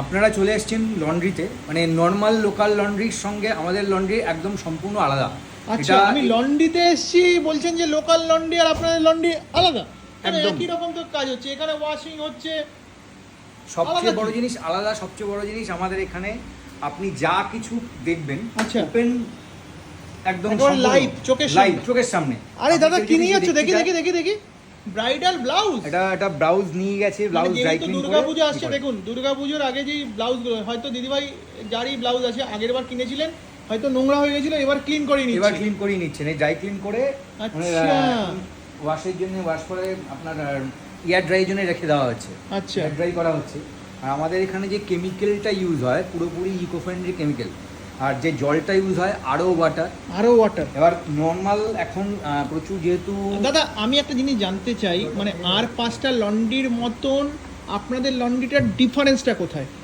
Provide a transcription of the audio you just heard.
আপনারা চলে এসেছেন লন্ড্রিতে, মানে নর্মাল লোকাল লন্ড্রির সঙ্গে আমাদের লন্ড্রি একদম সম্পূর্ণ আলাদা। আচ্ছা, আমি লন্ড্রিতে এসেছি, বলছেন যে লোকাল লন্ড্রি আর আপনাদের লন্ড্রি আলাদা? একদম। একই রকম তো কাজ হচ্ছে, এখানে ওয়াশিং হচ্ছে। সবচেয়ে আলাদা বড় কি? জিনিস আলাদা, সবচেয়ে বড় জিনিস আমাদের এখানে আপনি যা কিছু দেখবেন আচ্ছা। ওপেন, একদম একেবারে live, চোখের সামনে। লাইভ চোখের সামনে। আরে দাদা, আপনি কি যদি নিয়ে যাচ্ছ? দেখি দেখতে দেখি দেখি দেখি, ব্রাইডাল ব্লাউজ। এটা ব্লাউজ নিয়ে গেছে, ব্লাউজ ড্রাই যেহেতু ক্লিন করে। দুর্গাপুজো আসছে, দেখুন দুর্গাপুজোর আগে যেই ব্লাউজগুলো হয়তো দিদিভাই যারই ব্লাউজ আছে আগের বার কিনেছিলেন, হয়তো নোংরা হয়ে গেছিল, এবার ক্লিন করে এবার নিচ্ছি। ক্লিন করিয়ে নিচ্ছেন, এই ড্রাই ক্লিন করে আচ্ছা। ওয়াশের জন্য, ওয়াশ করে আপনার এয়ার ড্রাইয়ের জন্য রেখে দেওয়া হচ্ছে, আচ্ছা। এয়ার ড্রাই করা হচ্ছে। আর আমাদের এখানে যে কেমিক্যালটা ইউজ হয় পুরোপুরি ইকো ফ্রেন্ডলি কেমিক্যাল, আর যে জলটা ইউজ হয় আরও ওয়াটার। আরো ওয়াটার। এবার নর্মাল এখন প্রচুর যেহেতু দাদা, আমি একটা জিনিস জানতে চাই, মানে আর 5টা লন্ড্রির মতন আপনাদের লন্ড্রিটার ডিফারেন্সটা কোথায়?